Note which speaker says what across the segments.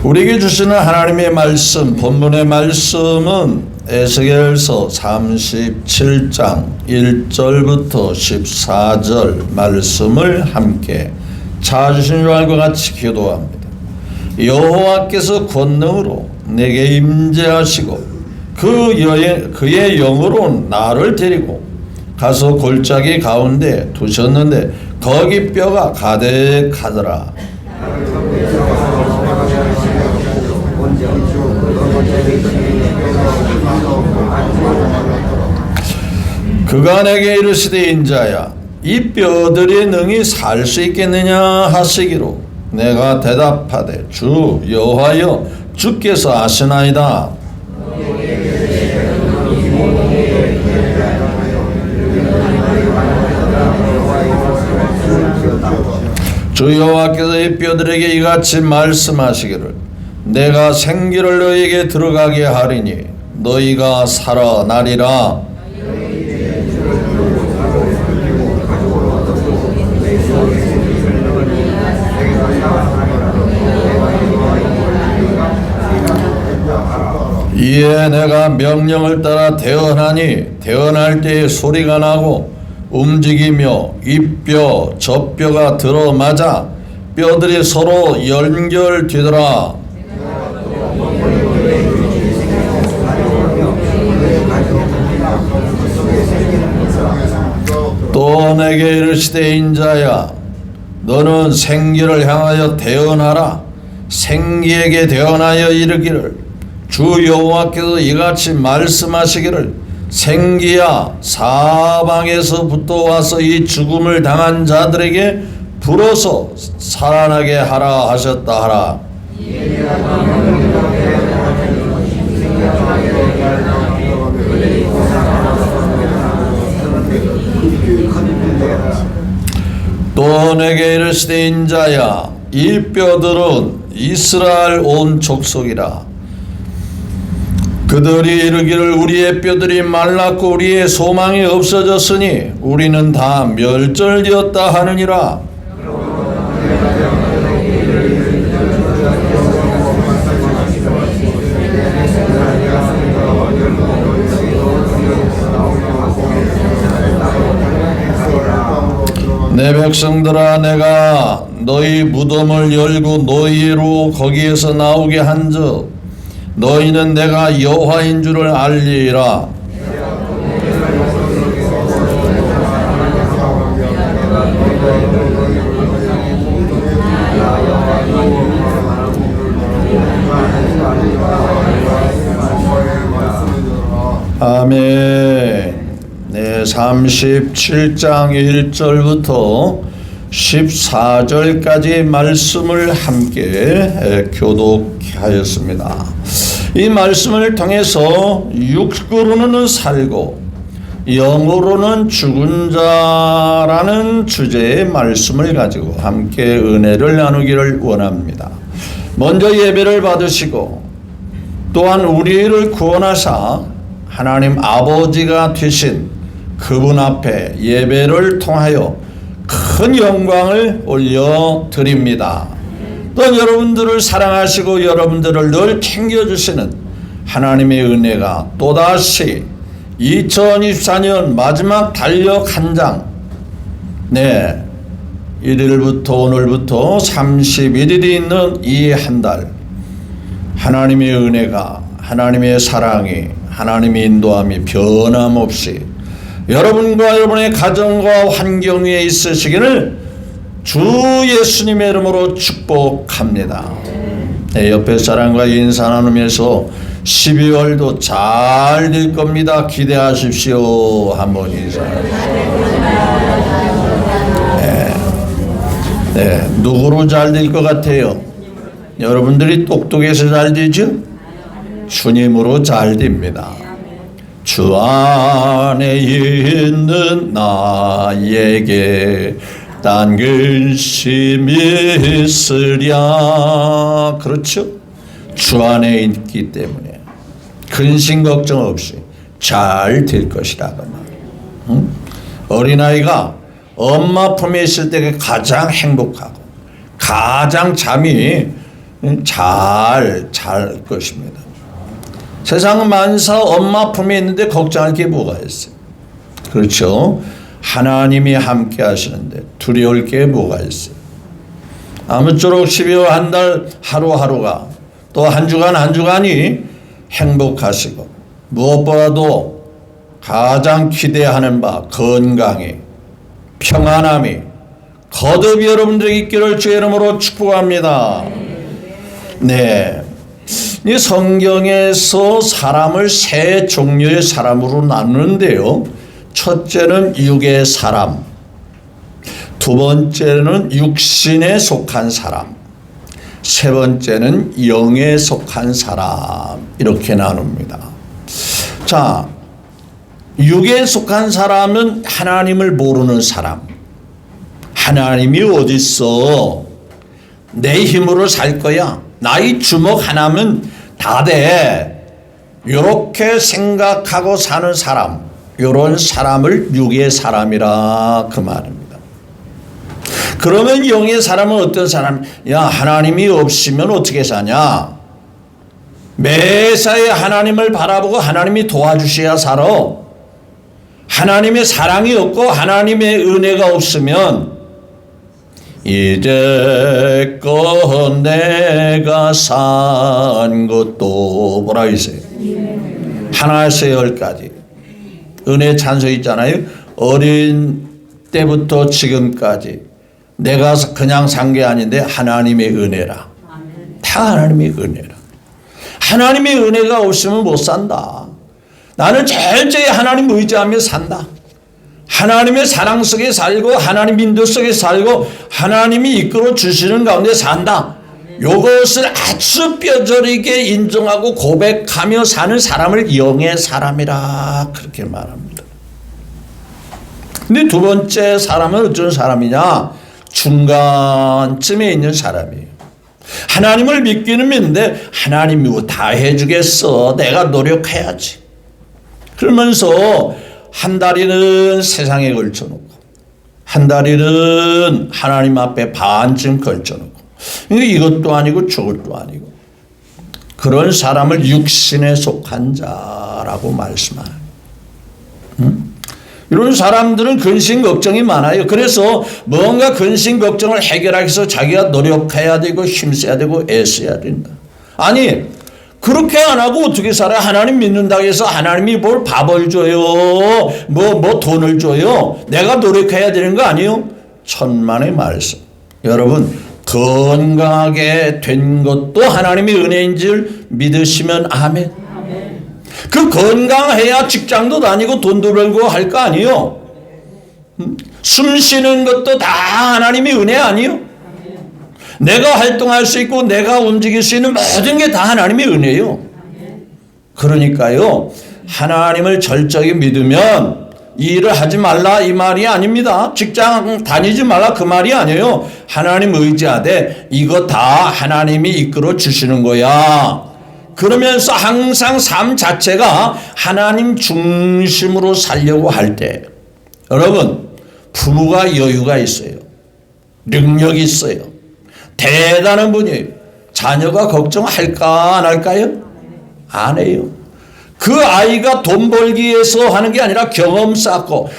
Speaker 1: 우리에게 주시는 하나님의 말씀, 본문의 말씀은 에스겔서 37장 1절부터 14절 말씀을 함께 찾으신 줄 알고 같이 기도합니다. 여호와께서 권능으로 내게 임재하시고 그의 영으로 나를 데리고 가서 골짜기 가운데 두셨는데 거기 뼈가 가득하더라. 그가 내게 이르시되 인자야 이 뼈들이 능히 살 수 있겠느냐 하시기로 내가 대답하되 주 여호와여 주께서 아시나이다. 주 여호와께서 이 뼈들에게 이같이 말씀하시기를 내가 생기를 너희에게 들어가게 하리니 너희가 살아나리라. 이에 내가 명령을 따라 태어나니 태어날 때에 소리가 나고 움직이며 이 뼈 저 뼈가 들어맞아 뼈들이 서로 연결되더라. 또 내게 이르시되 인자야 너는 생기를 향하여 대언하라. 생기에게 대언하여 이르기를 주 여호와께서 이같이 말씀하시기를 생기야 사방에서부터 와서 이 죽음을 당한 자들에게 불어서 살아나게 하라 하셨다 하라. 또 내게 이르시되 인자야 이 뼈들은 이스라엘 온 족속이라. 그들이 이르기를 우리의 뼈들이 말랐고 우리의 소망이 없어졌으니 우리는 다 멸절되었다 하느니라. 내 백성들아 내가 너희 무덤을 열고 너희로 거기에서 나오게 한즉 너희는 내가 여호와인 줄을 알리라. 아멘. 네, 37장 1절부터 14절까지 말씀을 함께 교독하였습니다. 이 말씀을 통해서 육으로는 살고 영으로는 죽은 자라는 주제의 말씀을 가지고 함께 은혜를 나누기를 원합니다. 먼저 예배를 받으시고 또한 우리를 구원하사 하나님 아버지가 되신 그분 앞에 예배를 통하여 큰 영광을 올려드립니다. 또 여러분들을 사랑하시고 여러분들을 늘 챙겨주시는 하나님의 은혜가 또다시 2024년 마지막 달력 한 장, 네, 1일부터 오늘부터 31일이 있는 이 한 달, 하나님의 은혜가, 하나님의 사랑이, 하나님의 인도함이 변함없이 여러분과 여러분의 가정과 환경 위에 있으시기를 주 예수님의 이름으로 축복합니다. 네, 옆에 사람과 인사 나누면서 12월도 잘 될 겁니다. 기대하십시오. 한번 인사하십시오. 네, 누구로 잘 될 것 같아요? 여러분들이 똑똑해서 잘 되죠? 주님으로 잘 됩니다. 주 안에 있는 나에게 딴 근심이 있으랴. 그렇죠? 주 안에 있기 때문에 근심 걱정 없이 잘 될 것이라 그 말. 어린아이가 엄마 품에 있을 때 가장 행복하고 가장 잠이 잘 것입니다. 세상 만사 엄마 품에 있는데 걱정할 게 뭐가 있어요? 그렇죠? 하나님이 함께 하시는데 두려울 게 뭐가 있어요? 아무쪼록 12월 한 달 하루하루가 또 한 주간이 행복하시고 무엇보다도 가장 기대하는 바 건강이 평안함이 거듭 여러분들에게 있기를 주의 이름으로 축복합니다. 네, 이 성경에서 사람을 세 종류의 사람으로 나누는데요. 첫째는 육의 사람, 두 번째는 육신에 속한 사람, 세 번째는 영에 속한 사람, 이렇게 나눕니다. 자, 육에 속한 사람은 하나님을 모르는 사람. 하나님이 어디 있어? 내 힘으로 살 거야. 나의 주먹 하나면 다 돼. 이렇게 생각하고 사는 사람, 이런 사람을 육의 사람이라 그 말입니다. 그러면 영의 사람은 어떤 사람? 야, 하나님이 없으면 어떻게 사냐? 매사에 하나님을 바라보고 하나님이 도와주셔야 살아. 하나님의 사랑이 없고 하나님의 은혜가 없으면 이제껏 내가 산 것도 뭐라 했어요? 하나에서 열까지 은혜 찬송 있잖아요. 어린 때부터 지금까지 내가 그냥 산 게 아닌데 하나님의 은혜라. 다 하나님의 은혜라. 하나님의 은혜가 없으면 못 산다. 나는 철저히 하나님 의지하며 산다. 하나님의 사랑 속에 살고 하나님 인도 속에 살고 하나님이 이끌어 주시는 가운데 산다. 이것을 아주 뼈저리게 인정하고 고백하며 사는 사람을 영의 사람이라 그렇게 말합니다. 근데 두 번째 사람은 어떤 사람이냐? 중간쯤에 있는 사람이에요. 하나님을 믿기는 믿는데 하나님이 뭐 다 해주겠어. 내가 노력해야지. 그러면서 한 다리는 세상에 걸쳐놓고 한 다리는 하나님 앞에 반쯤 걸쳐놓고 이것도 아니고 저것도 아니고 그런 사람을 육신에 속한 자라고 말씀합니다. 이런 사람들은 근심 걱정이 많아요. 그래서 뭔가 근심 걱정을 해결하기 위해서 자기가 노력해야 되고 힘써야 되고 애써야 된다. 아니 그렇게 안 하고 어떻게 살아? 하나님 믿는다고 해서 하나님이 뭘 밥을 줘요? 뭐 돈을 줘요? 내가 노력해야 되는 거 아니에요? 천만의 말씀. 여러분 건강하게 된 것도 하나님의 은혜인 줄 믿으시면 아멘. 그 건강해야 직장도 다니고 돈도 벌고 할 거 아니에요? 숨 쉬는 것도 다 하나님의 은혜 아니에요? 내가 활동할 수 있고 내가 움직일 수 있는 모든 게 다 하나님의 은혜예요. 그러니까요, 하나님을 철저히 믿으면 이 일을 하지 말라 이 말이 아닙니다. 직장 다니지 말라 그 말이 아니에요. 하나님 의지하되 이거 다 하나님이 이끌어 주시는 거야. 그러면서 항상 삶 자체가 하나님 중심으로 살려고 할 때 여러분 부부가 여유가 있어요. 능력이 있어요. 대단한 분이에요. 자녀가 걱정할까 안 할까요? 안 해요. 그 아이가 돈 벌기 위해서 하는 게 아니라 경험 쌓고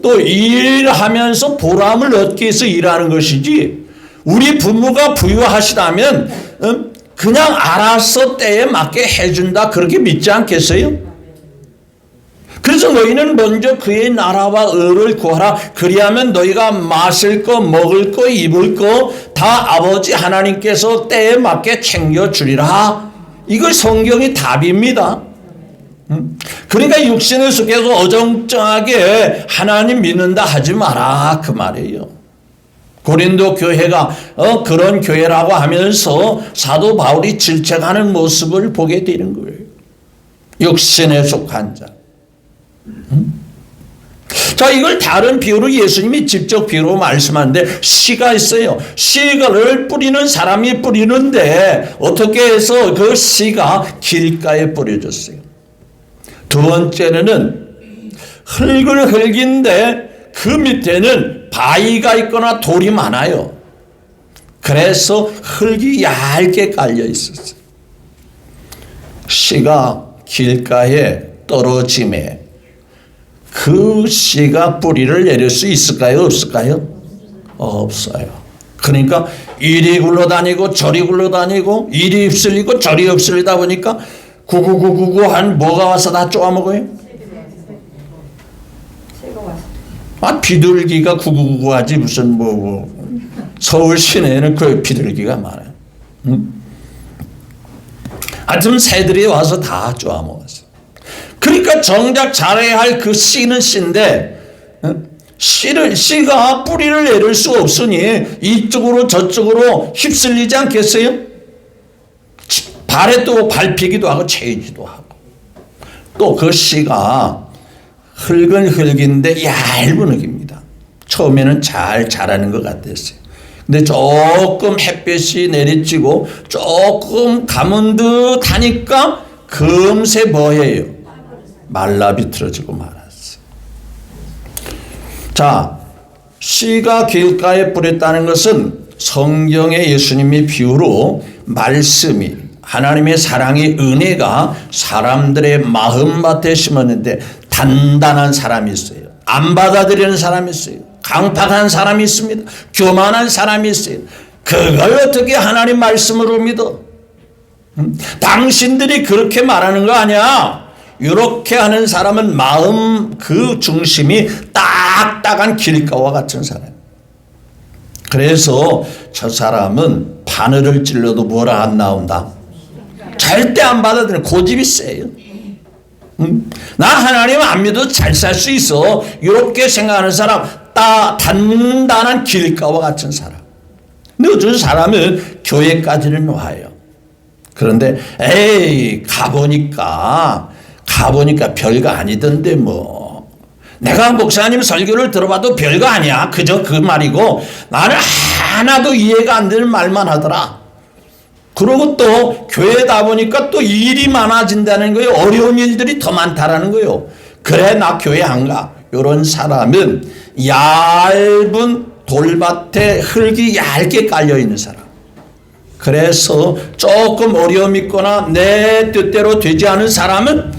Speaker 1: 또 일하면서 보람을 얻기 위해서 일하는 것이지, 우리 부모가 부유하시다면 그냥 알아서 때에 맞게 해준다 그렇게 믿지 않겠어요? 그래서 너희는 먼저 그의 나라와 의를 구하라. 그리하면 너희가 마실 거 먹을 거 입을 거 다 아버지 하나님께서 때에 맞게 챙겨주리라. 이거 성경이 답입니다. 그러니까 육신을 속에서 어정쩡하게 하나님 믿는다 하지 마라 그 말이에요. 고린도 교회가 그런 교회라고 하면서 사도 바울이 질책하는 모습을 보게 되는 거예요. 육신에 속한 자. 자, 이걸 다른 비유로 예수님이 직접 비유로 말씀하는데 씨가 있어요. 씨를 뿌리는 사람이 뿌리는데 어떻게 해서 그 씨가 길가에 뿌려졌어요. 두 번째는 흙은 흙인데 그 밑에는 바위가 있거나 돌이 많아요. 그래서 흙이 얇게 깔려 있었어요. 씨가 길가에 떨어짐에 그 씨가 뿌리를 내릴 수 있을까요? 없을까요? 없어요. 그러니까 이리 굴러다니고 저리 굴러다니고 이리 휩쓸리고 저리 휩쓸리다 보니까 구구구구구 한 뭐가 와서 다 쪼아먹어요? 비둘기가 구구구구 하지 무슨 뭐 서울 시내에는 그 비둘기가 많아요. 하여튼 새들이 와서 다 쪼아먹었어요. 그러니까 정작 잘해야 할 그 씨는 씨인데 씨가 뿌리를 내릴 수 없으니 이쪽으로 저쪽으로 휩쓸리지 않겠어요? 발에 또 밟히기도 하고 채이기도 하고 또 그 씨가 흙은 흙인데 얇은 흙입니다. 처음에는 잘 자라는 것 같았어요. 근데 조금 햇빛이 내리쬐고 조금 가문 듯 하니까 금세 뭐예요? 말라 비틀어지고 말았어요. 자, 씨가 길가에 뿌렸다는 것은 성경의 예수님이 비유로 말씀이 하나님의 사랑의 은혜가 사람들의 마음밭에 심었는데 단단한 사람이 있어요. 안 받아들이는 사람이 있어요. 강팍한 사람이 있습니다. 교만한 사람이 있어요. 그걸 어떻게 하나님 말씀으로 믿어? 당신들이 그렇게 말하는 거 아니야. 이렇게 하는 사람은 마음 그 중심이 딱딱한 길가와 같은 사람. 그래서 저 사람은 바늘을 찔러도 뭐라 안 나온다. 절대 안 받아들여. 고집이 세요. 나 하나님 안 믿어도 잘 살 수 있어. 이렇게 생각하는 사람, 단단한 길가와 같은 사람. 근데 어떤 사람은 교회까지는 와요. 그런데 에이 가보니까 별거 아니던데 뭐. 내가 목사님 설교를 들어봐도 별거 아니야. 그저 그 말이고 나는 하나도 이해가 안 되는 말만 하더라. 그러고 또 교회다 보니까 또 일이 많아진다는 거예요. 어려운 일들이 더 많다라는 거예요. 그래 나 교회 안 가. 이런 사람은 얇은 돌밭에 흙이 얇게 깔려있는 사람. 그래서 조금 어려움이 있거나 내 뜻대로 되지 않은 사람은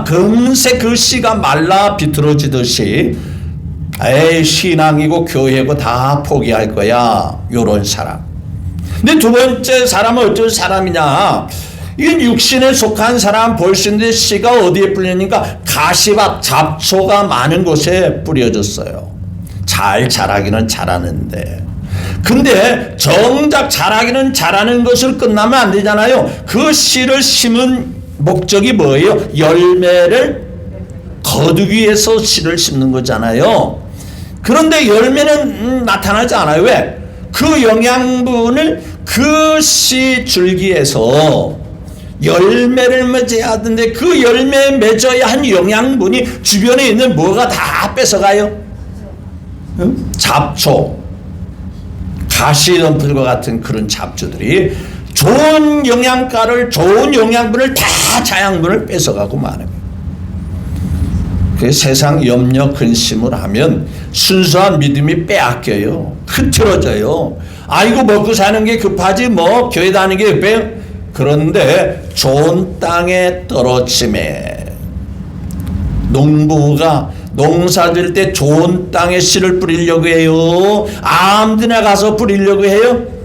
Speaker 1: 금세 그 씨가 말라 비틀어지듯이 에이 신앙이고 교회고 다 포기할 거야. 이런 사람. 근데 두 번째 사람은 어떤 사람이냐. 이건 육신에 속한 사람 볼 수 있는데 씨가 어디에 뿌리니까 가시밭 잡초가 많은 곳에 뿌려졌어요. 잘 자라기는 자라는데 근데 정작 자라기는 자라는 것을 끝나면 안 되잖아요. 그 씨를 심은 목적이 뭐예요? 열매를 거두기 위해서 씨를 심는 거잖아요. 그런데 열매는 나타나지 않아요. 왜? 그 영양분을 그 씨 줄기에서 열매를 맺어야 하던데 그 열매에 맺어야 한 영양분이 주변에 있는 뭐가 다 뺏어가요? 잡초, 가시덤불과 같은 그런 잡초들이 좋은 영양가를, 좋은 영양분을 다 자양분을 뺏어가고 마는 거예요. 그 세상 염려 근심을 하면 순수한 믿음이 빼앗겨요. 흐트러져요. 아이고 먹고 사는 게 급하지 뭐 교회 다니는 게 급해요. 그런데 좋은 땅에 떨어짐에 농부가 농사 질 때 좋은 땅에 씨를 뿌리려고 해요? 아무데나 가서 뿌리려고 해요?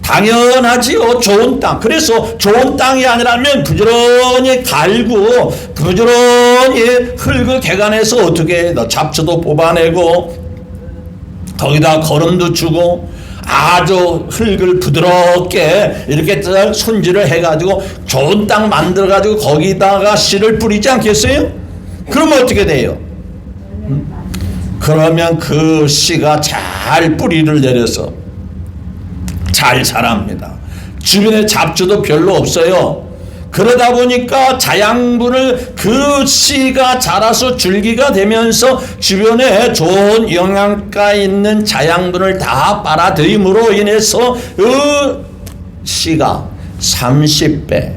Speaker 1: 당연하지요. 좋은 땅. 그래서 좋은 땅이 아니라면 부지런히 갈고 부지런히 흙을 개간해서 어떻게 해? 잡초도 뽑아내고 거기다 거름도 주고 아주 흙을 부드럽게 이렇게 손질을 해가지고 좋은 땅 만들어가지고 거기다가 씨를 뿌리지 않겠어요? 그러면 어떻게 돼요? 그러면 그 씨가 잘 뿌리를 내려서 잘 자랍니다. 주변에 잡초도 별로 없어요. 그러다 보니까 자양분을 그 씨가 자라서 줄기가 되면서 주변에 좋은 영양가 있는 자양분을 다 빨아들임으로 인해서 그 씨가 30배,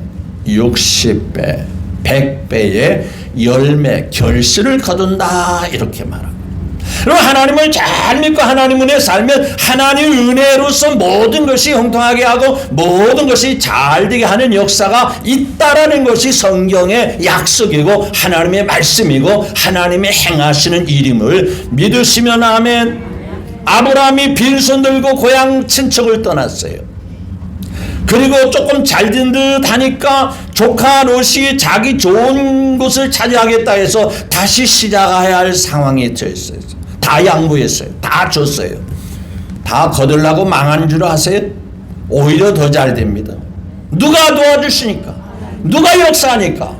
Speaker 1: 60배, 100배의 열매, 결실을 거둔다 이렇게 말합니다. 그럼 하나님을 잘 믿고 하나님 은혜 살면 하나님 은혜로서 모든 것이 형통하게 하고 모든 것이 잘 되게 하는 역사가 있다라는 것이 성경의 약속이고 하나님의 말씀이고 하나님의 행하시는 일임을 믿으시면 아멘. 아브라함이 빈손 들고 고향 친척을 떠났어요. 그리고 조금 잘 된 듯 하니까 조카 롯이 자기 좋은 곳을 차지하겠다 해서 다시 시작해야 할 상황에 처했어요. 다 양보했어요. 다 줬어요. 다 거들라고 망한 줄 아세요? 오히려 더 잘 됩니다. 누가 도와주시니까? 누가 역사하니까?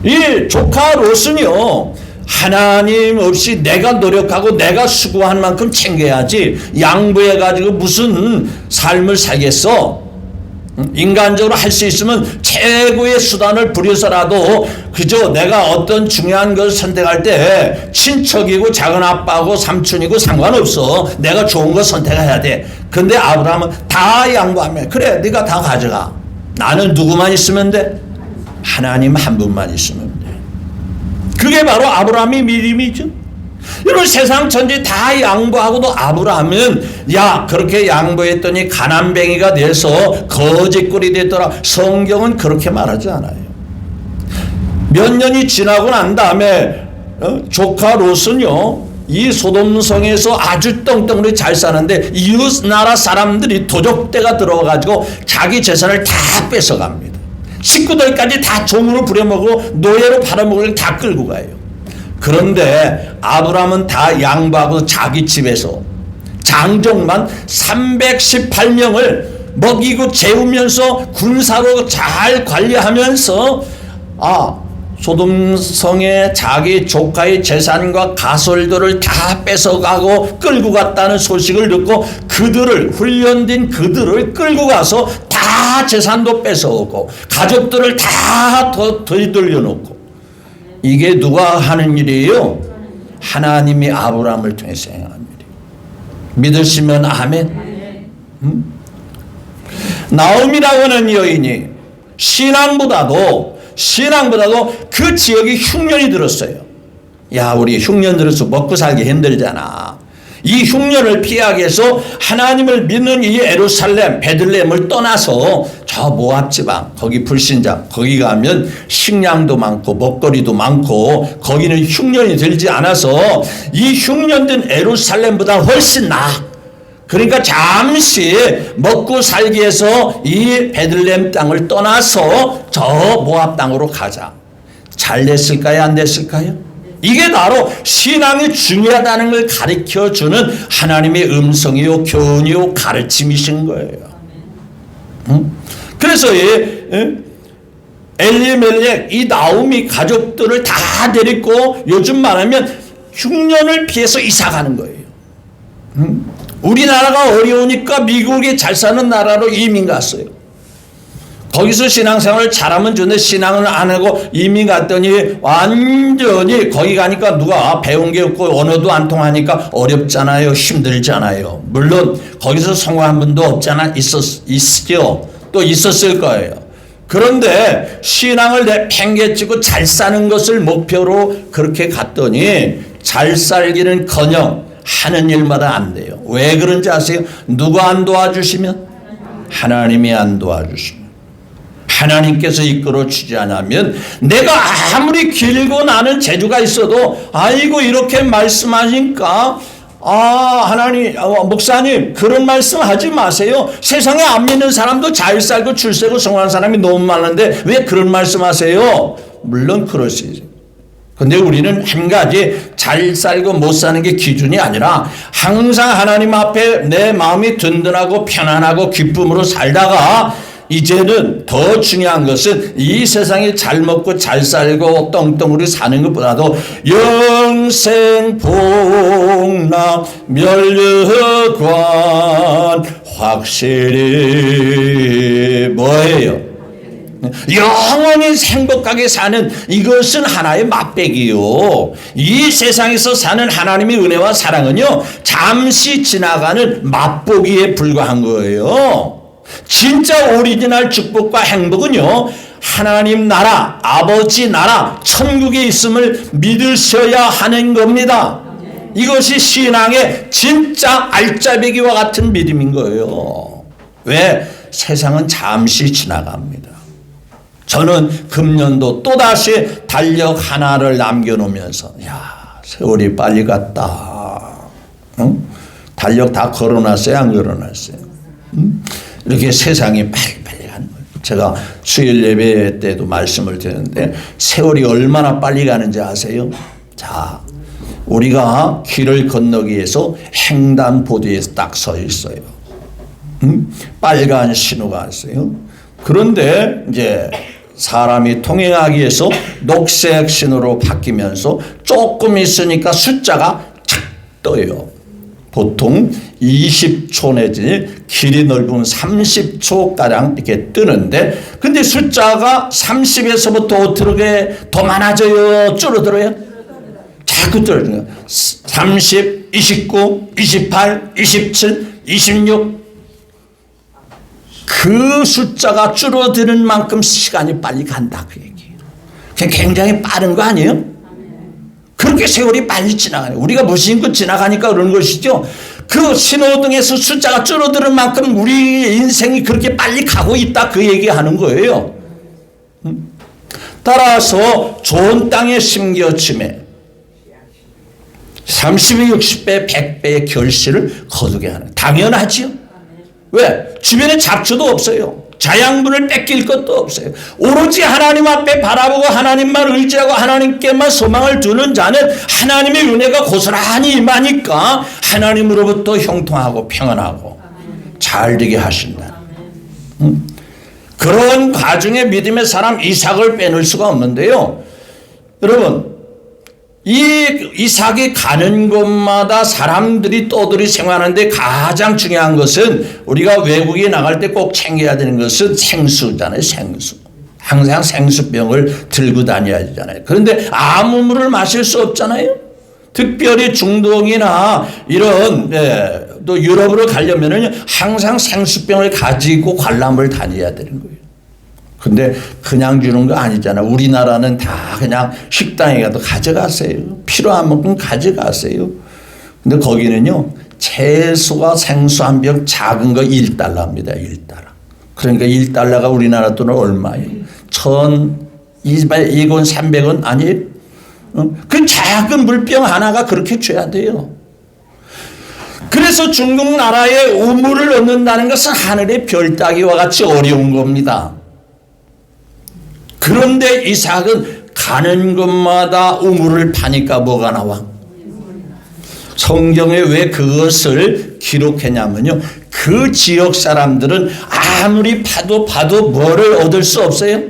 Speaker 1: 이 조카 롯은요, 하나님 없이 내가 노력하고 내가 수고한 만큼 챙겨야지 양보해가지고 무슨 삶을 살겠어? 인간적으로 할 수 있으면 최고의 수단을 부려서라도 그저 내가 어떤 중요한 것을 선택할 때 친척이고 작은 아빠고 삼촌이고 상관없어. 내가 좋은 거 선택해야 돼. 근데 아브라함은 다 양보하면 그래 네가 다 가져가. 나는 누구만 있으면 돼? 하나님 한 분만 있으면 돼. 그게 바로 아브라함의 믿음이죠. 이런 세상 전체 다 양보하고도 아브라함은 야 그렇게 양보했더니 가난뱅이가 돼서 거짓골이 됐더라. 성경은 그렇게 말하지 않아요. 몇 년이 지나고 난 다음에 조카 롯은요 이 소돔성에서 아주 떵떵으로 잘 사는데 이웃 나라 사람들이 도적대가 들어와가지고 자기 재산을 다 뺏어갑니다. 식구들까지 다 종으로 부려먹고 노예로 팔아먹으려고 다 끌고 가요. 그런데 아브라함은 다 양보하고 자기 집에서 장정만 318명을 먹이고 재우면서 군사로 잘 관리하면서 소돔성에 자기 조카의 재산과 가솔들을 다 뺏어가고 끌고 갔다는 소식을 듣고 그들을 훈련된 그들을 끌고 가서 다 재산도 뺏어오고 가족들을 다 돌려놓고 이게 누가 하는 일이에요? 하나님이 아브라함을 통해서 행한 일이에요. 믿으시면 아멘. 나옴이라고 하는 여인이 신앙보다도 그 지역에 흉년이 들었어요. 야 우리 흉년 들어서 먹고 살기 힘들잖아. 이 흉년을 피하기 위해서 하나님을 믿는 이 예루살렘 베들레헴을 떠나서 저 모압 지방 거기 불신자 거기 가면 식량도 많고 먹거리도 많고 거기는 흉년이 들지 않아서 이 흉년된 예루살렘보다 훨씬 나아. 그러니까 잠시 먹고 살기 위해서 이 베들레헴 땅을 떠나서 저 모압 땅으로 가자. 잘 됐을까요? 안 됐을까요? 이게 바로 신앙이 중요하다는 걸 가르쳐주는 하나님의 음성이요 교훈이요 가르침이신 거예요. 그래서 엘리멜렉 이 나오미 가족들을 다 데리고 요즘 말하면 흉년을 피해서 이사 가는 거예요. 우리나라가 어려우니까 미국에 잘 사는 나라로 이민 갔어요. 거기서 신앙생활을 잘하면 좋은데 신앙을 안 하고 이민 갔더니 완전히 거기 가니까 누가 배운 게 없고 언어도 안 통하니까 어렵잖아요. 힘들잖아요. 물론 거기서 성공한 분도 없잖아. 있죠. 또 있었을 거예요. 그런데 신앙을 내팽개치고 잘 사는 것을 목표로 그렇게 갔더니 잘 살기는커녕 하는 일마다 안 돼요. 왜 그런지 아세요? 누가 안 도와주시면? 하나님이 안 도와주시면. 하나님께서 이끌어 주지 않으면 내가 아무리 길고 나는 재주가 있어도 아이고 이렇게 말씀하니까 하나님 목사님 그런 말씀 하지 마세요. 세상에 안 믿는 사람도 잘 살고 출세고 성공한 사람이 너무 많은데 왜 그런 말씀 하세요? 물론 그럴 수 있어요. 근데 우리는 한 가지 잘 살고 못 사는 게 기준이 아니라 항상 하나님 앞에 내 마음이 든든하고 편안하고 기쁨으로 살다가 이제는 더 중요한 것은 이 세상에 잘 먹고 잘 살고 떵떵으로 사는 것보다도 영생 복락 멸류관 확실히 뭐예요? 영원히 행복하게 사는 이것은 하나의 맛배기요. 이 세상에서 사는 하나님의 은혜와 사랑은요 잠시 지나가는 맛보기에 불과한 거예요. 진짜 오리지널 축복과 행복은요 하나님 나라 아버지 나라 천국에 있음을 믿으셔야 하는 겁니다. 이것이 신앙의 진짜 알짜배기와 같은 믿음인 거예요. 왜? 세상은 잠시 지나갑니다. 저는 금년도 또다시 달력 하나를 남겨놓으면서 야, 세월이 빨리 갔다. 응? 달력 다 걸어놨어요? 안 걸어놨어요? 응? 이렇게 세상이 빨리 가는 거예요. 제가 수요일 예배 때도 말씀을 드렸는데 세월이 얼마나 빨리 가는지 아세요? 자, 우리가 길을 건너기 위해서 횡단보도에 딱 서 있어요. 빨간 신호가 왔어요. 그런데 이제 사람이 통행하기 위해서 녹색 신호로 바뀌면서 조금 있으니까 숫자가 착 떠요. 보통 20초 내지 길이 넓으면 30초가량 이렇게 뜨는데 근데 숫자가 30에서부터 어떻게 더 많아져요? 줄어들어요? 자꾸 줄어들어요. 30, 29, 28, 27, 26 그 숫자가 줄어드는 만큼 시간이 빨리 간다 그 얘기예요. 굉장히 빠른 거 아니에요? 그렇게 세월이 빨리 지나가요. 우리가 무심코 지나가니까 그러는 것이죠. 그 신호등에서 숫자가 줄어드는 만큼 우리 인생이 그렇게 빨리 가고 있다 그 얘기하는 거예요. 따라서 좋은 땅에 심겨짐에 30배, 60배, 100배의 결실을 거두게 하는 당연하지요. 왜? 주변에 잡초도 없어요. 자양분을 뺏길 것도 없어요. 오로지 하나님 앞에 바라보고 하나님만 의지하고 하나님께만 소망을 두는 자는 하나님의 은혜가 고스란히 임하니까 하나님으로부터 형통하고 평안하고 잘 되게 하신다. 그런 가정의 믿음의 사람 이삭을 빼놓을 수가 없는데요. 여러분, 이 이삭이 가는 곳마다 사람들이 떠들이 생활하는데 가장 중요한 것은 우리가 외국에 나갈 때 꼭 챙겨야 되는 것은 생수잖아요. 생수. 항상 생수병을 들고 다녀야 되잖아요. 그런데 아무 물을 마실 수 없잖아요. 특별히 중동이나 이런 또 유럽으로 가려면은 항상 생수병을 가지고 관람을 다녀야 되는 거예요. 근데 그냥 주는 거 아니잖아. 우리나라는 다 그냥 식당에 가도 가져가세요. 필요한 만큼 가져가세요. 근데 거기는요, 채소와 생수 한 병 작은 거 1달러입니다. 1달러. 그러니까 1달러가 우리나라 돈은 얼마예요? 1,200원, 300원 아니에요? 그 작은 물병 하나가 그렇게 줘야 돼요. 그래서 중국 나라에 우물을 얻는다는 것은 하늘의 별 따기와 같이 어려운 겁니다. 그런데 이삭은 가는 곳마다 우물을 파니까 뭐가 나와? 성경에 왜 그것을 기록했냐면요. 그 지역 사람들은 아무리 파도 뭐를 얻을 수 없어요?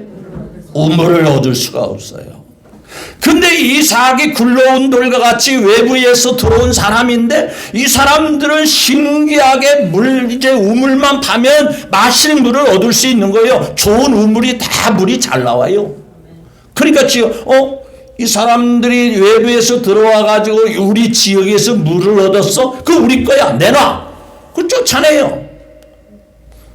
Speaker 1: 우물을 얻을 수가 없어요. 근데 이삭이 굴러온 돌과 같이 외부에서 들어온 사람인데 이 사람들은 신기하게 이제 우물만 파면 마실 물을 얻을 수 있는 거예요. 좋은 우물이 다 물이 잘 나와요. 그러니까 이 사람들이 외부에서 들어와 가지고 우리 지역에서 물을 얻었어? 그 우리 거야. 내놔. 그 쫓아내요.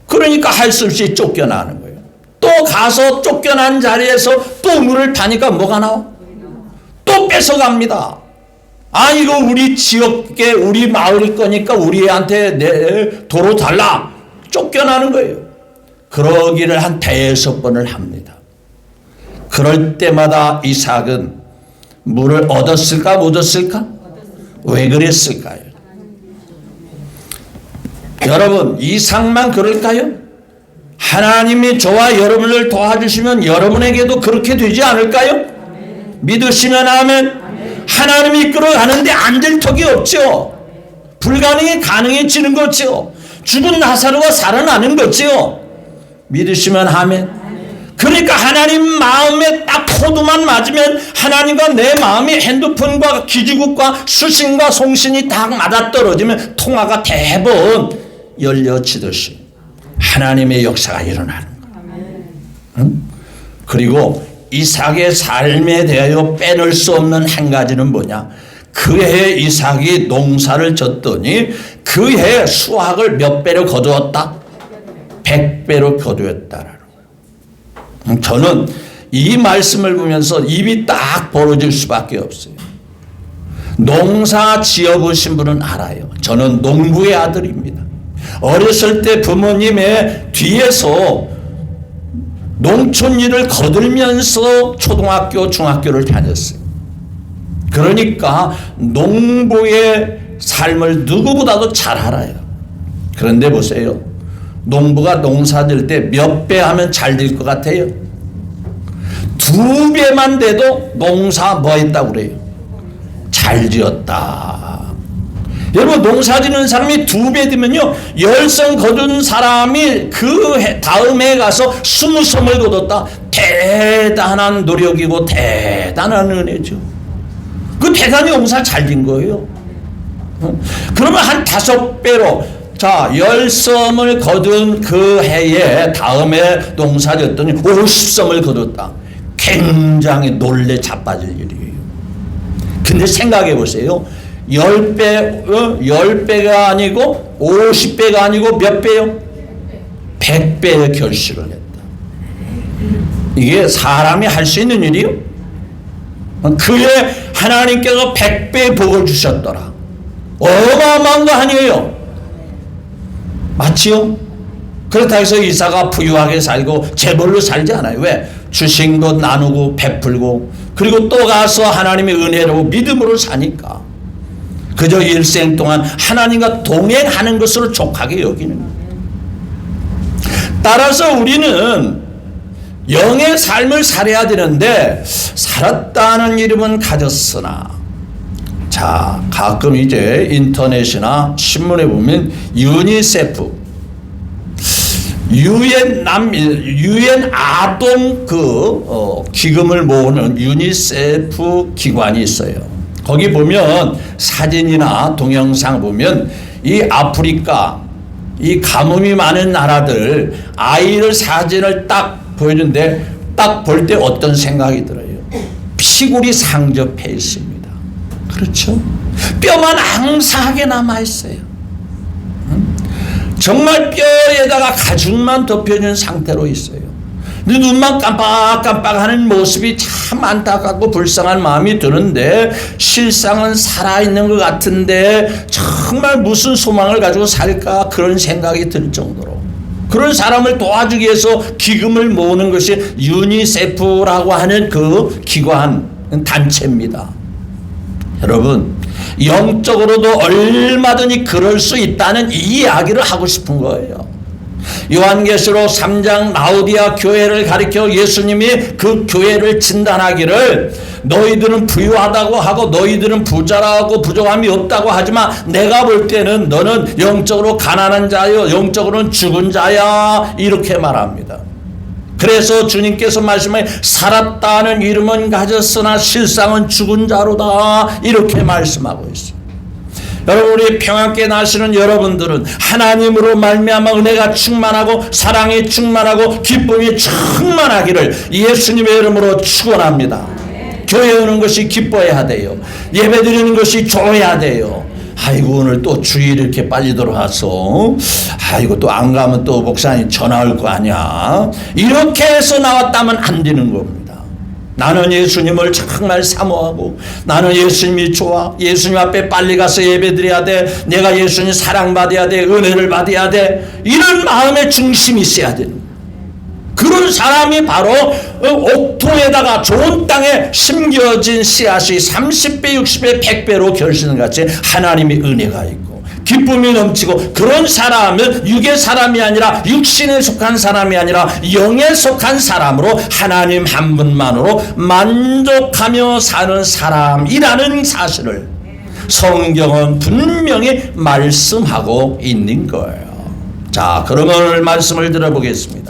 Speaker 1: 그러니까 할 수 없이 쫓겨나는 거예요. 또 가서 쫓겨난 자리에서 또 물을 파니까 뭐가 나와? 또 뺏어갑니다. 아, 이거 우리 지역에 우리 마을 거니까 우리한테 도로 달라. 쫓겨나는 거예요. 그러기를 한 5번을 합니다. 그럴 때마다 이삭은 물을 얻었을까 못 얻었을까? 왜 그랬을까요? 여러분, 이삭만 그럴까요? 하나님이 저와 여러분을 도와주시면 여러분에게도 그렇게 되지 않을까요? 믿으시면 아멘. 하나님이 이끌어가는데 안 될 턱이 없죠. 불가능이 가능해지는 거죠. 죽은 나사로가 살아나는 거죠. 믿으시면 아멘. 그러니까 하나님 마음에 딱 코드만 맞으면 하나님과 내 마음이 핸드폰과 기지국과 수신과 송신이 딱 맞아떨어지면 통화가 대번 열려지듯이 하나님의 역사가 일어나는 거예요. 응? 그리고 이삭의 삶에 대하여 빼놓을 수 없는 한 가지는 뭐냐? 그해 이삭이 농사를 졌더니 그해 수확을 몇 배로 거두었다? 100배로 거두었다라는 거예요. 저는 이 말씀을 보면서 입이 딱 벌어질 수밖에 없어요. 농사 지어보신 분은 알아요. 저는 농부의 아들입니다. 어렸을 때 부모님의 뒤에서 농촌 일을 거들면서 초등학교, 중학교를 다녔어요. 그러니까 농부의 삶을 누구보다도 잘 알아요. 그런데 보세요. 농부가 농사 질 때 몇 배 하면 잘 될 것 같아요? 2배만 돼도 농사 뭐 했다고 그래요? 잘 지었다. 여러분, 농사 짓는 사람이 2배 되면요, 10성 거둔 사람이 그 다음 해 가서 20성을 거뒀다. 대단한 노력이고 대단한 은혜죠. 그 대단히 농사 잘 진 거예요. 그러면 한 5배로, 자, 10성을 거둔 그 해에 다음에 농사 짓더니 50성을 거뒀다. 굉장히 놀래 자빠질 일이에요. 근데 생각해 보세요. 10배가 아니고 50배가 아니고 몇 배요? 100배의 결실을 했다. 이게 사람이 할 수 있는 일이요? 그에 하나님께서 100배의 복을 주셨더라. 어마어마한 거 아니에요? 맞지요? 그렇다 해서 이사가 부유하게 살고 재벌로 살지 않아요. 왜? 주신 것 나누고 베풀고, 그리고 또 가서 하나님의 은혜로 믿음으로 사니까 그저 일생 동안 하나님과 동행하는 것으로 족하게 여기는 거예요. 따라서 우리는 영의 삶을 살아야 되는데, 살았다는 이름은 가졌으나, 자, 가끔 이제 인터넷이나 신문에 보면 유니세프, 유엔 아동 기금을 모으는 유니세프 기관이 있어요. 거기 보면 사진이나 동영상 보면 이 아프리카, 이 가뭄이 많은 나라들 아이를 사진을 딱 보여주는데, 딱 볼 때 어떤 생각이 들어요? 피골이 상접해 있습니다. 그렇죠? 뼈만 앙상하게 남아 있어요. 정말 뼈에다가 가죽만 덮여진 상태로 있어요. 눈만 깜빡깜빡하는 모습이 참 안타깝고 불쌍한 마음이 드는데, 실상은 살아있는 것 같은데 정말 무슨 소망을 가지고 살까, 그런 생각이 들 정도로, 그런 사람을 도와주기 위해서 기금을 모으는 것이 유니세프라고 하는 그 기관, 단체입니다. 여러분, 영적으로도 얼마든지 그럴 수 있다는 이 이야기를 하고 싶은 거예요. 요한계시록 3장 라오디아 교회를 가리켜 예수님이 그 교회를 진단하기를, 너희들은 부유하다고 하고 너희들은 부자라고 부족함이 없다고 하지만 내가 볼 때는 너는 영적으로 가난한 자요, 영적으로는 죽은 자야, 이렇게 말합니다. 그래서 주님께서 말씀에 살았다는 이름은 가졌으나 실상은 죽은 자로다, 이렇게 말씀하고 있어요. 여러분, 우리 평안께 나시는 여러분들은 하나님으로 말미암아 은혜가 충만하고 사랑이 충만하고 기쁨이 충만하기를 예수님의 이름으로 축원합니다. 교회 오는 것이 기뻐해야 돼요. 예배 드리는 것이 좋아야 돼요. 아이고, 오늘 또 주일 이렇게 빨리 들어와서, 아이고, 또 안 가면 또 목사님 전화 올 거 아니야, 이렇게 해서 나왔다면 안 되는 겁니다. 나는 예수님을 정말 사모하고, 나는 예수님이 좋아, 예수님 앞에 빨리 가서 예배 드려야 돼, 내가 예수님 사랑받아야 돼, 은혜를 받아야 돼, 이런 마음의 중심이 있어야 되는 거예요. 그런 사람이 바로 옥토에다가 좋은 땅에 심겨진 씨앗이 30배, 60배, 100배로 결실같이 하나님의 은혜가 있고 기쁨이 넘치고, 그런 사람은 육의 사람이 아니라 육신에 속한 사람이 아니라 영에 속한 사람으로 하나님 한 분만으로 만족하며 사는 사람이라는 사실을 성경은 분명히 말씀하고 있는 거예요. 자, 그러면 오늘 말씀을 들어보겠습니다.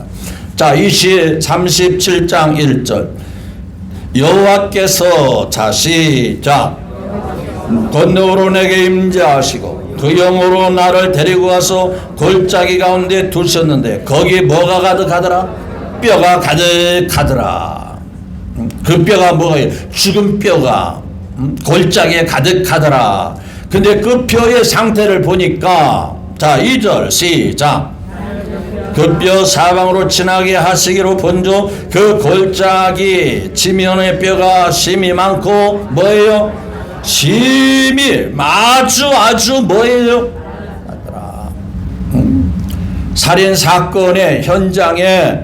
Speaker 1: 자, 37장 1절. 여호와께서, 자, 시작. 권능으로 내게 임재하시고 그 영으로 나를 데리고 가서 골짜기 가운데 두셨는데 거기 뭐가 가득하더라? 뼈가 가득하더라. 그 뼈가 뭐예요? 죽은 뼈가 골짜기에 가득하더라. 근데 그 뼈의 상태를 보니까, 자, 2절 시작. 그 뼈 사방으로 지나게 하시기로 본즉 그 골짜기 지면의 뼈가 심이 많고 뭐예요? 심히 아주 뭐예요? 살인 사건의 현장에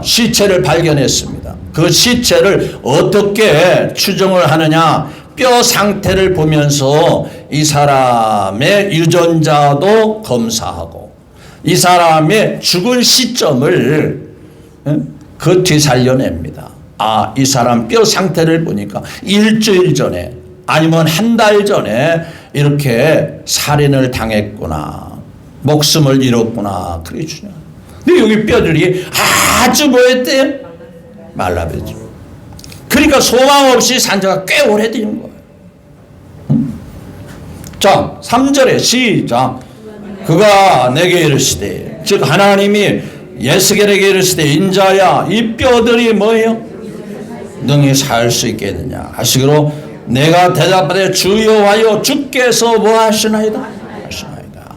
Speaker 1: 시체를 발견했습니다. 그 시체를 어떻게 추정을 하느냐? 뼈 상태를 보면서 이 사람의 유전자도 검사하고 이 사람의 죽은 시점을 그 뒤살려냅니다. 이 사람 뼈 상태를 보니까 일주일 전에 아니면 한 달 전에 이렇게 살인을 당했구나. 목숨을 잃었구나. 그게 중요해요. 근데 여기 뼈들이 아주 뭐였대요? 말라버렸죠. 그러니까 소망 없이 산 지가 꽤 오래된 거예요. 자, 3절에 시작. 그가 내게 이르시되, 즉 하나님이 예스겔에게 이르시되, 인자야 이 뼈들이 뭐예요? 능히 살 수 있겠느냐 하시기로 내가 대답하되 주여와여 주께서 뭐 하시나이다? 하시나이다.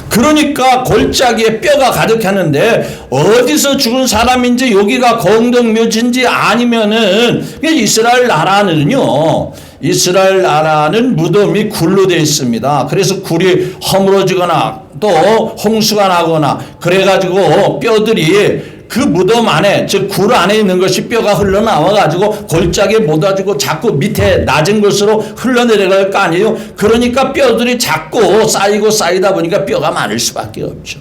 Speaker 1: 그러니까 골짜기에 뼈가 가득하는데 어디서 죽은 사람인지 여기가 공동묘지인지 아니면은 이스라엘 나라는 무덤이 굴로 되어 있습니다. 그래서 굴이 허물어지거나 또 홍수가 나거나 그래가지고 뼈들이 그 무덤 안에, 즉 굴 안에 있는 것이 뼈가 흘러나와가지고 골짜기에 묻어가지고 자꾸 밑에 낮은 곳으로 흘러내려갈 거 아니에요. 그러니까 뼈들이 자꾸 쌓이다 보니까 뼈가 많을 수밖에 없죠.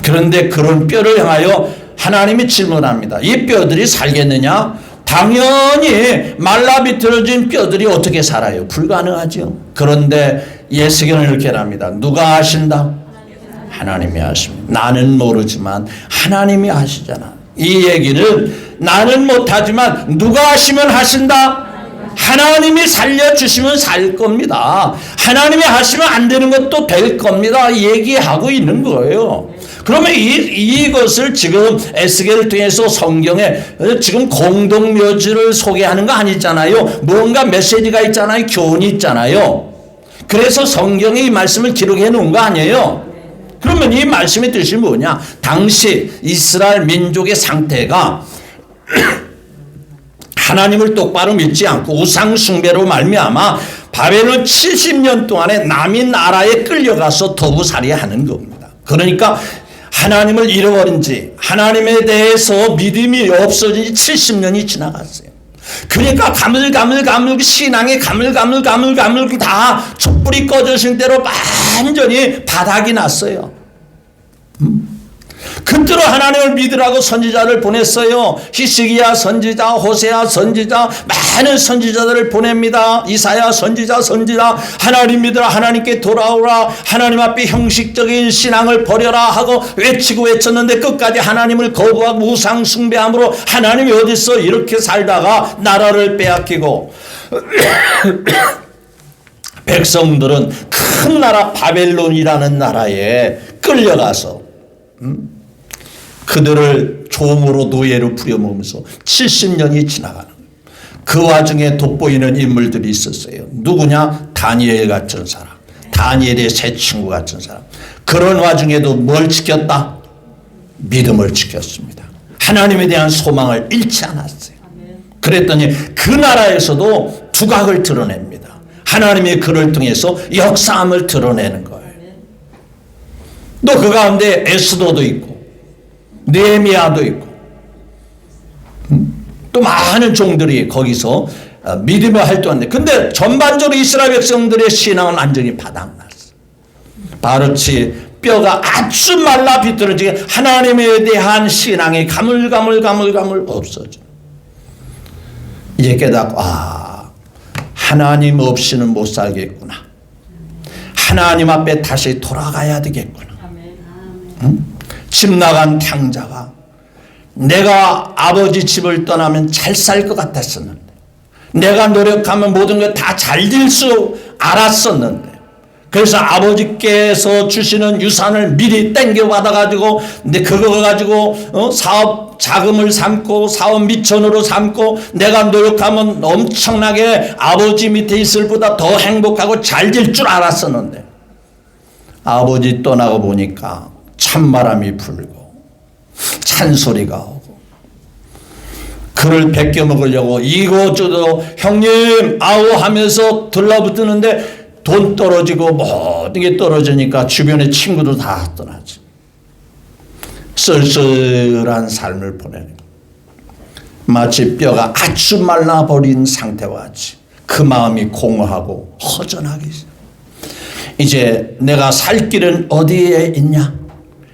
Speaker 1: 그런데 그런 뼈를 향하여 하나님이 질문합니다. 이 뼈들이 살겠느냐? 당연히 말라 비틀어진 뼈들이 어떻게 살아요? 불가능하죠. 그런데 예수께서는 이렇게 합니다. 누가 아신다? 하나님이 아십니다. 나는 모르지만 하나님이 아시잖아. 이 얘기는 나는 못하지만 누가 하시면 하신다? 하나님이 살려주시면 살 겁니다. 하나님이 하시면 안 되는 것도 될 겁니다. 얘기하고 있는 거예요. 그러면 이것을 지금 에스겔을 통해서 성경에 지금 공동묘지를 소개하는 거 아니잖아요. 뭔가 메시지가 있잖아요. 교훈이 있잖아요. 그래서 성경에 이 말씀을 기록해 놓은 거 아니에요. 그러면 이 말씀의 뜻이 뭐냐? 당시 이스라엘 민족의 상태가 하나님을 똑바로 믿지 않고 우상 숭배로 말미암아 바벨론 70년 동안에 남의 나라에 끌려가서 도부살이하는 겁니다. 그러니까 하나님을 잃어버린 지, 하나님에 대해서 믿음이 없어진 지 70년이 지나갔어요. 그러니까 가물가물 신앙이 가물가물 다 촛불이 꺼져진 대로 완전히 바닥이 났어요. 그때로 하나님을 믿으라고 선지자를 보냈어요. 히스기야 선지자, 호세아 선지자, 많은 선지자들을 보냅니다. 이사야 선지자 하나님 믿으라, 하나님께 돌아오라, 하나님 앞에 형식적인 신앙을 버려라 하고 외쳤는데 끝까지 하나님을 거부하고 우상 숭배함으로 하나님이 어딨어 이렇게 살다가 나라를 빼앗기고 백성들은 큰 나라 바벨론이라는 나라에 끌려가서 그들을 종으로 노예로 부려먹으면서 70년이 지나가는 거예요. 그 와중에 돋보이는 인물들이 있었어요. 누구냐? 다니엘 같은 사람. 다니엘의 새 친구 같은 사람. 그런 와중에도 뭘 지켰다? 믿음을 지켰습니다. 하나님에 대한 소망을 잃지 않았어요. 그랬더니 그 나라에서도 두각을 드러냅니다. 하나님이 그를 통해서 역사함을 드러내는 거예요. 또 그 가운데 에스더도 있고 느헤미야도 있고 또 많은 종들이 거기서 믿음의 활동하는데, 근데 전반적으로 이스라엘 백성들의 신앙은 완전히 바닥났어. 바로치 뼈가 아주 말라 비틀어지게 하나님에 대한 신앙이 가물가물 없어져. 이제 깨닫고 하나님 없이는 못 살겠구나. 하나님 앞에 다시 돌아가야 되겠구나. 집 나간 탕자가 내가 아버지 집을 떠나면 잘 살 것 같았었는데, 내가 노력하면 모든 것 다 잘 될 수 알았었는데, 그래서 아버지께서 주시는 유산을 미리 땡겨받아가지고 그거 가지고 사업 자금을 삼고 사업 미천으로 삼고 내가 노력하면 엄청나게 아버지 밑에 있을 보다 더 행복하고 잘 될 줄 알았었는데, 아버지 떠나고 보니까 찬바람이 불고 찬소리가 오고 그를 베껴 먹으려고 이거저거 형님 아우 하면서 들러붙는데 돈 떨어지고 모든 게 떨어지니까 주변의 친구도 다 떠나지. 쓸쓸한 삶을 보내는 마치 뼈가 아주 말라버린 상태와 같이 그 마음이 공허하고 허전하게 있어. 이제 내가 살 길은 어디에 있냐?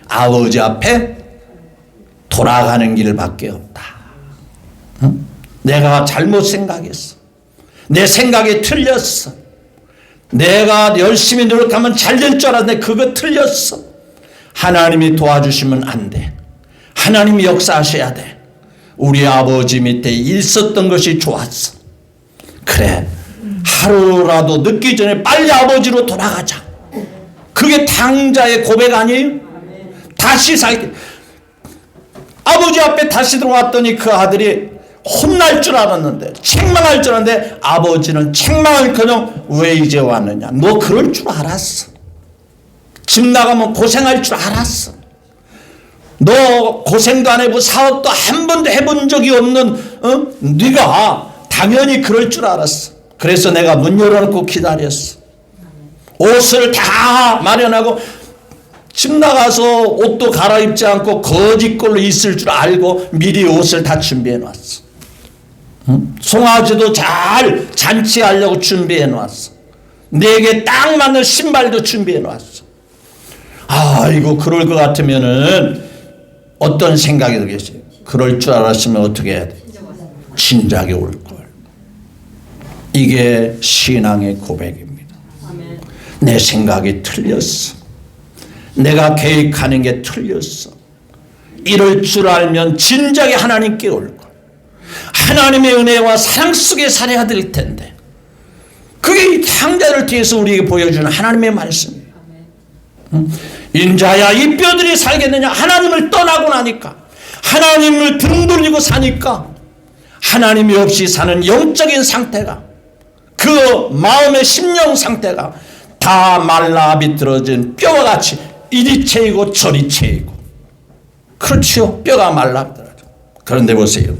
Speaker 1: 아버지 앞에 돌아가는 길밖에 없다. 응? 내가 잘못 생각했어. 내 생각이 틀렸어. 내가 열심히 노력하면 잘 될 줄 알았는데 그거 틀렸어. 하나님이 도와주시면 안 돼. 하나님이 역사하셔야 돼. 우리 아버지 밑에 있었던 것이 좋았어. 그래, 하루라도 늦기 전에 빨리 아버지로 돌아가자. 그게 당자의 고백 아니에요? 다시 살게. 아버지 앞에 다시 들어왔더니 그 아들이 혼날 줄 알았는데, 책망할 줄 알았는데 아버지는 책망을커녕 왜 이제 왔느냐? 너 그럴 줄 알았어. 집 나가면 고생할 줄 알았어. 너 고생도 안 해보고 사업도 한 번도 해본 적이 없는 네가 당연히 그럴 줄 알았어. 그래서 내가 문 열어놓고 기다렸어. 옷을 다 마련하고 집 나가서 옷도 갈아입지 않고 거짓걸로 있을 줄 알고 미리 옷을 다 준비해 놨어. 송아지도 잘 잔치하려고 준비해 놨어. 내게 딱 맞는 신발도 준비해 놨어. 이거 그럴 것 같으면은 어떤 생각이 들겠어요? 그럴 줄 알았으면 어떻게 해야 돼? 진작에 올걸. 이게 신앙의 고백입니다. 내 생각이 틀렸어. 내가 계획하는 게 틀렸어. 이럴 줄 알면 진작에 하나님께 올걸. 하나님의 은혜와 사랑 속에 살아야 될 텐데. 그게 이 창자를 통해서 우리에게 보여주는 하나님의 말씀이에요. 인자야 이 뼈들이 살겠느냐? 하나님을 떠나고 나니까, 하나님을 등 돌리고 사니까 하나님이 없이 사는 영적인 상태가, 그 마음의 심령 상태가 다 말라 비틀어진 뼈와 같이 이리 채이고 저리 채이고. 그렇죠. 뼈가 말라 비틀어져. 그런데 보세요.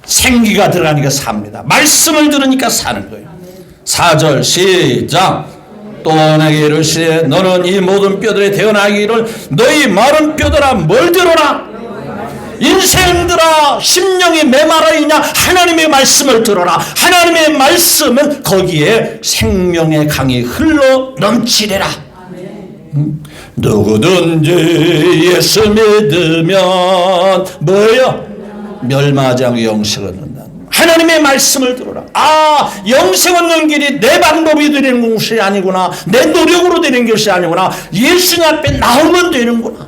Speaker 1: 생기가 들어가니까 삽니다. 말씀을 들으니까 사는 거예요. 4절 시작. 또 내게 이르시되 너는 이 모든 뼈들에 태어나기를 너희 마른 뼈들아 뭘 들어라? 인생들아 심령이 메마라 있냐? 하나님의 말씀을 들어라. 하나님의 말씀은 거기에 생명의 강이 흘러 넘치리라. 누구든지 예수 믿으면 뭐예요? 멸망하지 않고 영생을 얻는다. 하나님의 말씀을 들어라. 영생 얻는 길이 내 방법이 되는 것이 아니구나. 내 노력으로 되는 것이 아니구나. 예수님 앞에 나오면 되는구나.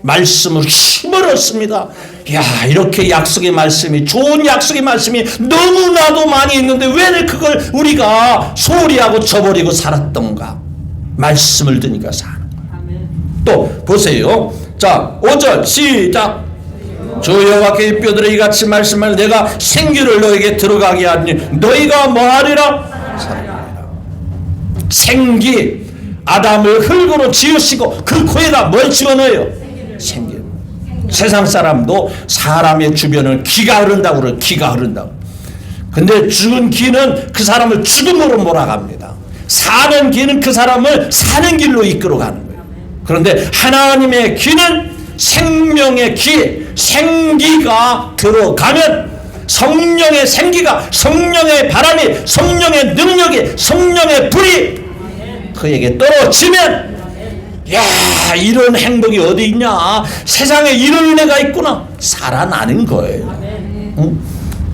Speaker 1: 말씀을 힘을 얻습니다. 이렇게 약속의 말씀이, 좋은 약속의 말씀이 너무나도 많이 있는데 왜 그걸 우리가 소홀히 하고 저버리고 살았던가. 말씀을 듣니까 사는 거야. 또 보세요. 자, 5절 시작. 주 여호와께 이 뼈들이 이같이 말씀을 내가 생기를 너에게 들어가게 하니 너희가 뭐하리라? 살아나리라. 생기. 아담을 흙으로 지으시고 그 코에다 뭘 집어넣어요? 생기. 세상 사람도 사람의 주변을 기가 흐른다고 그래요. 기가 흐른다고. 근데 죽은 기는 그 사람을 죽음으로 몰아갑니다. 사는 기는 그 사람을 사는 길로 이끌어가는 거예요. 그런데 하나님의 기는 생명의 기, 생기가 들어가면 성령의 생기가, 성령의 바람이, 성령의 능력이, 성령의 불이 그에게 떨어지면 이런 행복이 어디 있냐? 세상에 이런 은혜가 있구나. 살아나는 거예요.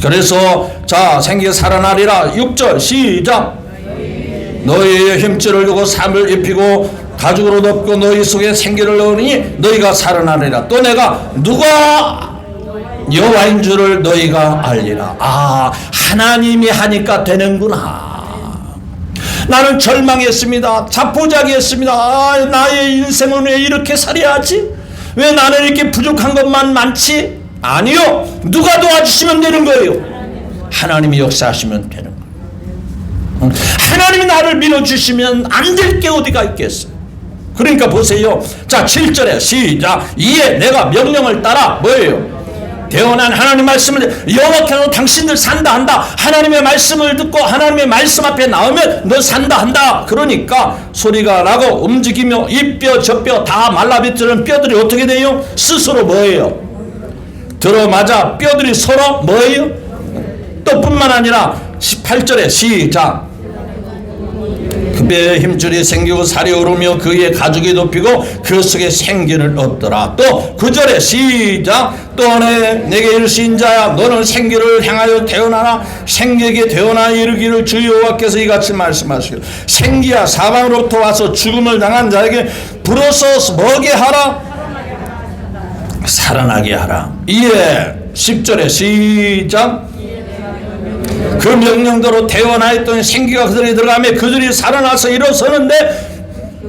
Speaker 1: 그래서 자, 생기가 살아나리라. 6절 시작. 너희의 힘줄을 두고 삶을 입히고 가죽으로 덮고 너희 속에 생기를 넣으니 너희가 살아나리라. 또 내가 누가 여호와인 줄을 너희가 알리라. 하나님이 하니까 되는구나. 나는 절망했습니다. 자포자기했습니다. 나의 인생은 왜 이렇게 살아야지? 왜 나는 이렇게 부족한 것만 많지? 아니요. 누가 도와주시면 되는 거예요. 하나님이 역사하시면 되는 거예요. 하나님이 나를 밀어주시면 안 될 게 어디가 있겠어요. 그러니까 보세요. 자, 7절에 시작. 이에 내가 명령을 따라 뭐예요? 태어난 하나님 말씀을 영업해서 당신들 산다 한다. 하나님의 말씀을 듣고 하나님의 말씀 앞에 나오면 너 산다 한다. 그러니까 소리가 나고 움직이며 이 뼈 저 뼈 다 말라비틀은 뼈들이 어떻게 돼요? 스스로 뭐예요? 들어맞아 뼈들이 서로 뭐예요? 또 뿐만 아니라 18절에 시작. 그 뼈에 힘줄이 생기고 살이 오르며 그의 가죽이 돋히고 그 속에 생기를 얻더라. 또 9절에 시작. 또 내게 이르신 자야 너는 생기를 향하여 태어나라. 생기에게 태어나 이르기를 주 여호와께서 이같이 말씀하시기를 생기야 사방으로부터 와서 죽음을 당한 자에게 불어서 뭐게 하라? 살아나게 하라. 이에 10절에 시작. 그 명령대로 태어나 있던 생기가 그들이 들어가며 그들이 살아나서 일어서는데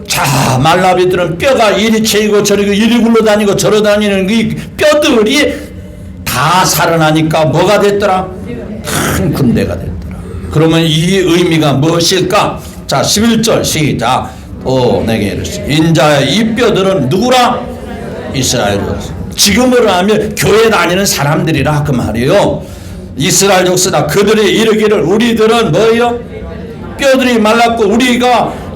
Speaker 1: 자 말라비들은 뼈가 이리 채이고 저리 이리 굴러다니고 저러 다니는 이 뼈들이 다 살아나니까 뭐가 됐더라? 큰 군대가 됐더라. 그러면 이 의미가 무엇일까? 자 11절 시작. 또 내게 이르시 인자의 이 뼈들은 누구라? 이스라엘이라. 지금으로 하면 교회 다니는 사람들이라 그 말이에요. 이스라엘 족속이다. 그들이 이르기를 우리들은 뭐예요? 뼈들이 말랐고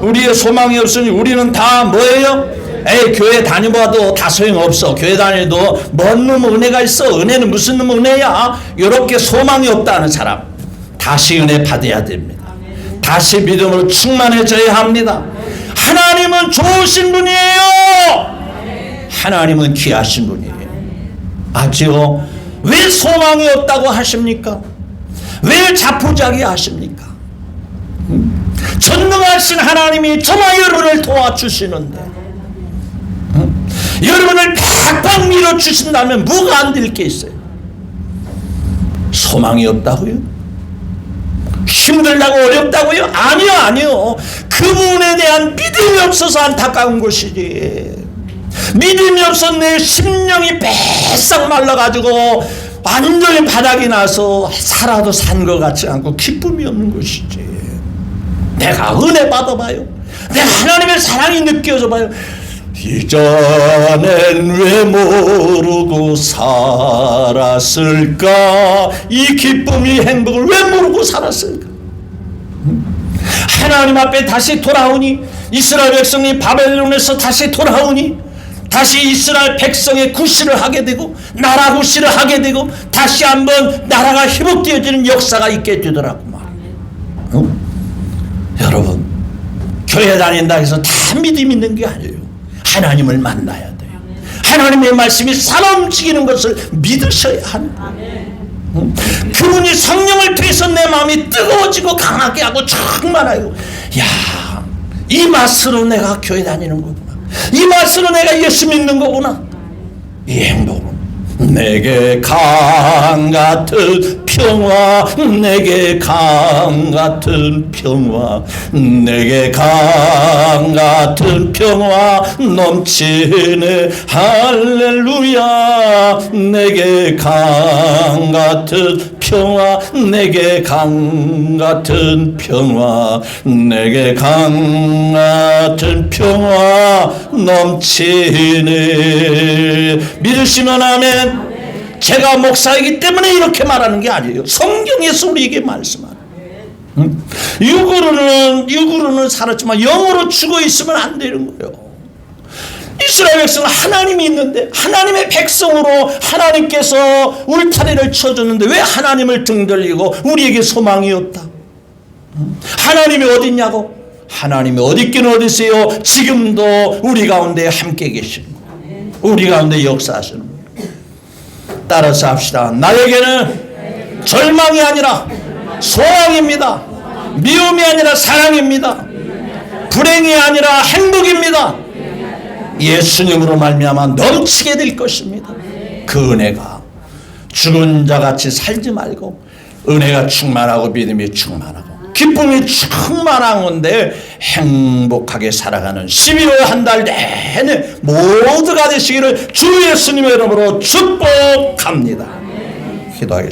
Speaker 1: 우리의 소망이 없으니 우리는 다 뭐예요? 에이 교회 다녀봐도 다 소용없어. 교회 다녀도 뭔 놈의 은혜가 있어. 은혜는 무슨 놈의 은혜야. 이렇게 소망이 없다는 사람 다시 은혜 받아야 됩니다. 다시 믿음으로 충만해져야 합니다. 하나님은 좋으신 분이에요. 하나님은 귀하신 분이에요. 아지요? 왜 소망이 없다고 하십니까? 왜 자포자기 하십니까? 전능하신 하나님이 저와 여러분을 도와주시는데 여러분을 팍팍 밀어주신다면 뭐가 안 될 게 있어요? 소망이 없다고요? 힘들다고 어렵다고요? 아니요. 그분에 대한 믿음이 없어서 안타까운 것이지. 믿음이 없어 내 심령이 배싹 말라가지고 완전히 바닥이 나서 살아도 산 것 같지 않고 기쁨이 없는 것이지. 내가 은혜 받아봐요. 내가 하나님의 사랑이 느껴져 봐요. 이전엔 왜 모르고 살았을까? 이 기쁨이 행복을 왜 모르고 살았을까? 하나님 앞에 다시 돌아오니 이스라엘 백성이 바벨론에서 다시 돌아오니 다시 이스라엘 백성의 구실을 하게 되고 나라 구실을 하게 되고 다시 한번 나라가 회복되어지는 역사가 있게 되더라고 말이에요. 여러분 교회 다닌다 해서 다 믿음 있는 게 아니에요. 하나님을 만나야 돼요. 하나님의 말씀이 살아 움직이는 것을 믿으셔야 합니다. 그분이 성령을 통해서 내 마음이 뜨거워지고 강하게 하고 충만하고 야, 이 맛으로 내가 교회 다니는 거구나. 이 맛으로 내가 예수 믿는 거구나. 이 행복은 내게 강 같은 평화, 내게 강 같은 평화, 내게 강 같은 평화 넘치네 할렐루야. 내게 강 같은 평화, 내게 강 같은 평화, 내게 강 같은 평화 넘치네. 믿으시면 아멘. 제가 목사이기 때문에 이렇게 말하는 게 아니에요. 성경에서 우리에게 말씀하는. 육으로는 살았지만 영으로 죽어 있으면 안 되는 거예요. 이스라엘 백성은 하나님이 있는데 하나님의 백성으로 하나님께서 울타리를 쳐줬는데 왜 하나님을 등돌리고 우리에게 소망이 없다? 하나님이 어딨냐고? 하나님이 어디 있긴 어디 있어요? 지금도 우리 가운데 함께 계시는 거예요. 우리 가운데 역사하시는 거예요. 따라서 합시다. 나에게는 절망이 아니라 소망입니다. 미움이 아니라 사랑입니다. 불행이 아니라 행복입니다. 예수님으로 말미암아 넘치게 될 것입니다. 그 은혜가 죽은 자같이 살지 말고 은혜가 충만하고 믿음이 충만하고 기쁨이 충만한 건데 행복하게 살아가는 12월 한 달 내내 모두가 되시기를 주 예수님의 이름으로 축복합니다. 기도하겠습니다.